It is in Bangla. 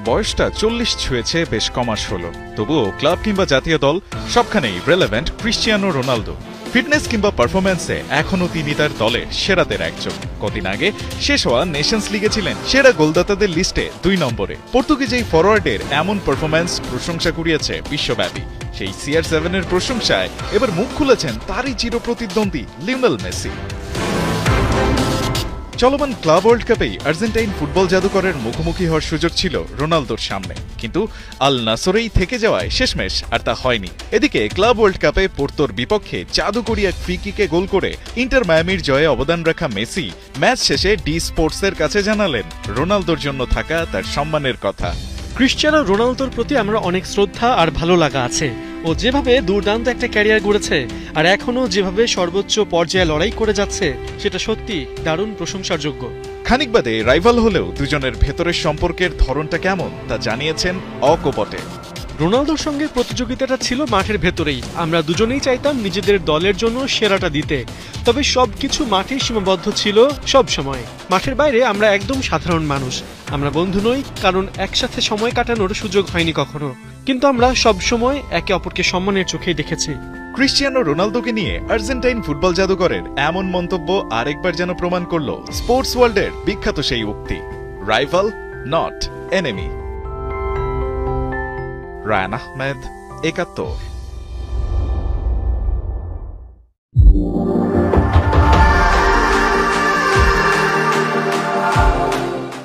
বয়সটা 40 ছুঁয়েছে বেশ কমাস হলো, তবুও ক্লাব কিংবা জাতীয় দল সবখানেই রেলেভেন্ট ক্রিশ্চিয়ানো রোনালদো। ফিটনেস কিংবা পারফরম্যান্সে এখনও তিনি তার দলের সেরাদের একজন। কদিন আগে শেষ হওয়া নেশনস লিগে ছিলেন সেরা গোলদাতাদের লিস্টে 2 নম্বরে। পর্তুগিজ এই ফরোয়ার্ডের এমন পারফরম্যান্স প্রশংসা কুড়িয়েছে বিশ্বব্যাপী। সেই CR7 এর প্রশংসায় এবার মুখ খুলেছেন তারই চিরপ্রতিদ্বন্দ্বী লিওনেল মেসি। চলমান ক্লাব ওয়ার্ল্ড কাপেই আর্জেন্টাইন ফুটবল জাদুকরের মুখোমুখি হওয়ার সুযোগ ছিল রোনালদোর সামনে, কিন্তু আল নাসরেই থেকে যাওয়ায় শেষমেশ আর তা হয়নি। এদিকে ক্লাব ওয়ার্ল্ড কাপে পোর্তোর বিপক্ষে জাদুকরী এক ফ্রি কিকে গোল করে ইন্টার মায়ামির জয়ে অবদান রাখা মেসি ম্যাচ শেষে ডি স্পোর্টসের কাছে জানালেন রোনালদোর জন্য থাকা তার সম্মানের কথা। ক্রিশ্চিয়ানো রোনালদোর প্রতি আমরা অনেক শ্রদ্ধা আর ভালো লাগা আছে। ও যেভাবে দুর্দান্ত একটা ক্যারিয়ার গড়েছে আর এখনো যেভাবে সর্বোচ্চ পর্যায়ে লড়াই করে যাচ্ছে, সেটা সত্যি দারুণ প্রশংসার যোগ্য। খানিক বাদে রাইভাল হলেও দুজনের ভেতরের সম্পর্কের ধরনটা কেমন তা জানিয়েছেন অকপটে। রোনালদোর সঙ্গে প্রতিযোগিতাটা ছিল মাঠের ভেতরেই। আমরা দুজনেই চাইতাম নিজেদের দলের জন্য সেরাটা দিতে, তবে সবকিছু মাঠে সীমাবদ্ধ ছিল সব সময়। মাঠের বাইরে আমরা একদম সাধারণ মানুষ, আমরা বন্ধু নই, কারণ একসাথে সময় কাটানোর সুযোগ হয়নি কখনো, কিন্তু আমরা সব সময় একে অপরকে সম্মানের চোখেই দেখেছি। ক্রিশ্চিয়ানো রোনালদোকে নিয়ে আর্জেন্টাইন ফুটবল জাদুকরের এমন মন্তব্য আরেকবার যেন প্রমাণ করল স্পোর্টস ওয়ার্ল্ডের বিখ্যাত সেই উক্তি, rival not enemy. Ryan Ahmed, ৭১।